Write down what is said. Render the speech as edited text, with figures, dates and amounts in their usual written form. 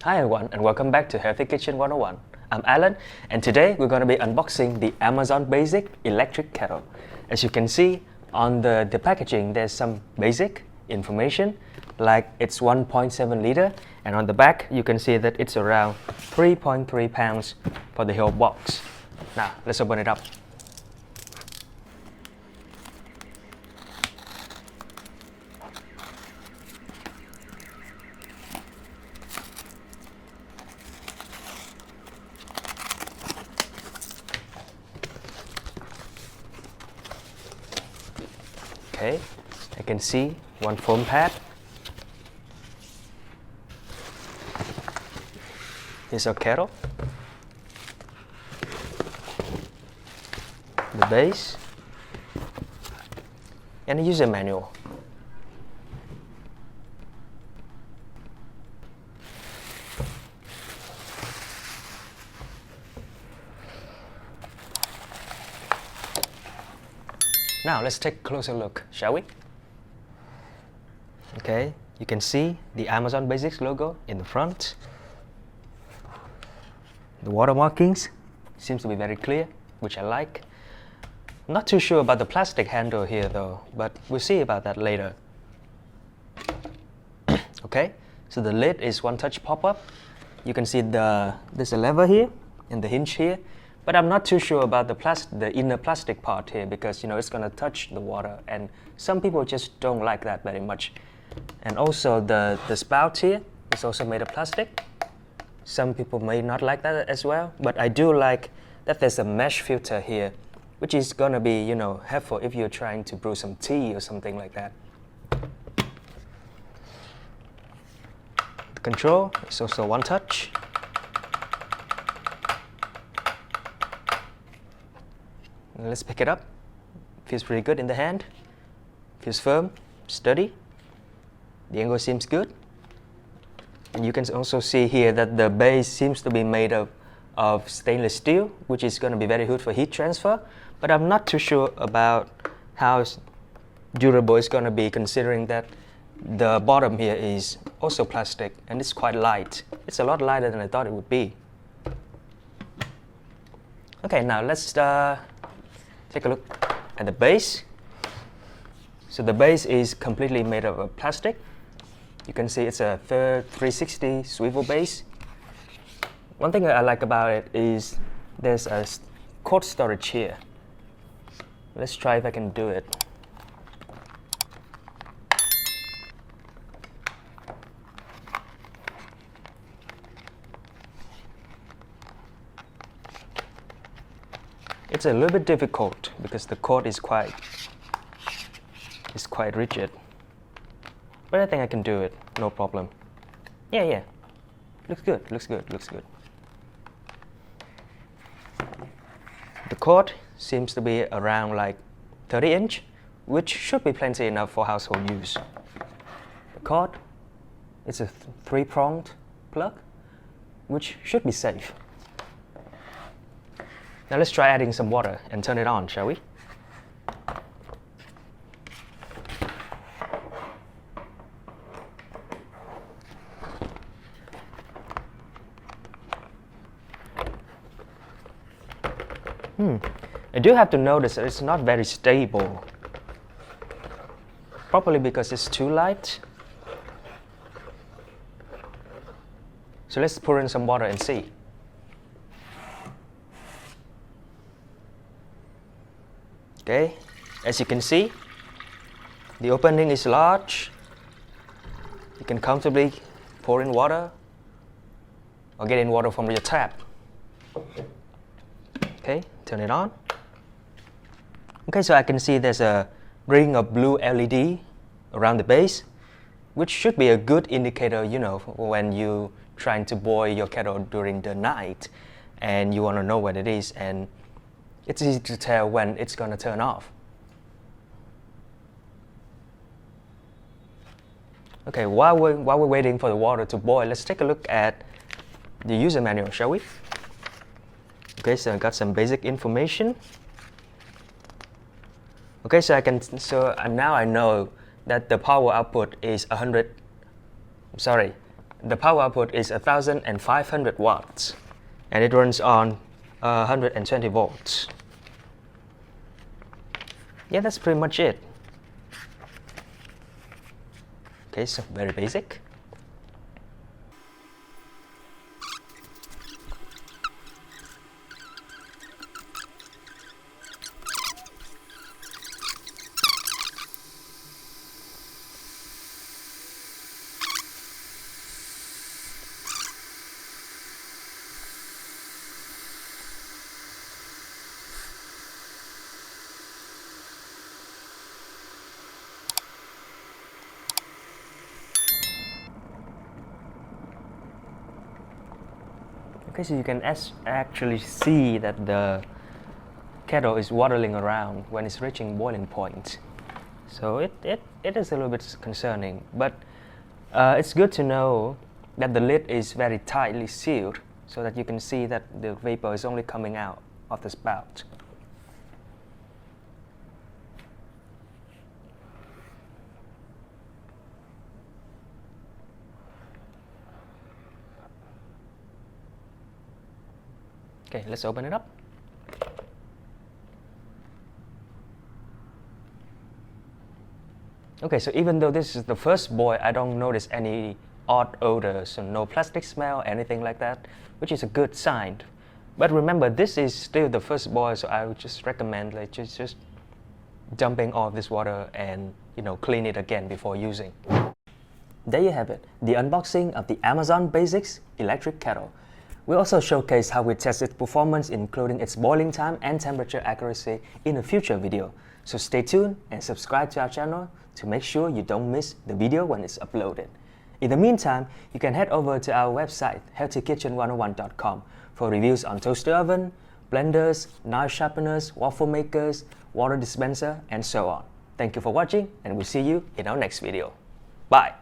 Hi everyone and welcome back to Healthy Kitchen 101. I'm Alan and today we're going to be unboxing the Amazon Basic electric kettle. As you can see on the packaging there's some basic information like it's 1.7 liter and on the back you can see that it's around 3.3 pounds for the whole box. Now let's open it up. Okay, I can see one foam pad. Here's our kettle. The base. And a user manual. Now let's take a closer look, shall we? Okay, you can see the Amazon Basics logo in the front. The water markings seems to be very clear, which I like. Not too sure about the plastic handle here though, but we'll see about that later. Okay, so the lid is one-touch pop-up. You can see there's a lever here and the hinge here. But I'm not too sure about the inner plastic part here because it's going to touch the water and some people just don't like that very much. And also the spout here is also made of plastic. Some people may not like that as well, but I do like that there's a mesh filter here, which is going to be helpful if you're trying to brew some tea or something like that. The control is also one touch. Let's pick it up. Feels pretty good in the hand. Feels firm, sturdy. The angle seems good. And you can also see here that the base seems to be made of stainless steel, which is going to be very good for heat transfer. But I'm not too sure about how durable it's going to be, considering that the bottom here is also plastic and it's quite light. It's a lot lighter than I thought it would be. Okay, now let's take a look at the base. So the base is completely made of plastic. You can see it's a 360 swivel base. One thing that I like about it is there's a cord storage here. Let's try if I can do it. It's a little bit difficult because the cord is quite rigid. But I think I can do it, no problem. Yeah. Looks good. The cord seems to be around like 30 inch, which should be plenty enough for household use. The cord, it's a 3-pronged plug, which should be safe. Now let's try adding some water and turn it on, shall we? I do have to notice that it's not very stable. Probably because it's too light. So let's pour in some water and see. Okay, as you can see, the opening is large. You can comfortably pour in water or get in water from your tap. Okay, turn it on. Okay, so I can see there's a ring of blue LED around the base, which should be a good indicator, when you're trying to boil your kettle during the night and you want to know what it is, and it's easy to tell when it's going to turn off. Okay, while we're waiting for the water to boil, let's take a look at the user manual, shall we? Okay, so I got some basic information. Okay, so now I know that the power output is The power output is 1500 watts and it runs on 120 volts. Yeah, that's pretty much it. Okay, so very basic. Okay, so you can actually see that the kettle is waddling around when it's reaching boiling point. So it is a little bit concerning, but it's good to know that the lid is very tightly sealed so that you can see that the vapor is only coming out of the spout. Okay, let's open it up. Okay, so even though this is the first boil, I don't notice any odd odors, so no plastic smell, anything like that, which is a good sign. But remember, this is still the first boil, so I would just recommend like just dumping all of this water and clean it again before using. There you have it, the unboxing of the Amazon Basics electric kettle. We also showcase how we test its performance, including its boiling time and temperature accuracy in a future video. So stay tuned and subscribe to our channel to make sure you don't miss the video when it's uploaded. In the meantime, you can head over to our website, healthykitchen101.com, for reviews on toaster oven, blenders, knife sharpeners, waffle makers, water dispenser, and so on. Thank you for watching, and we'll see you in our next video. Bye!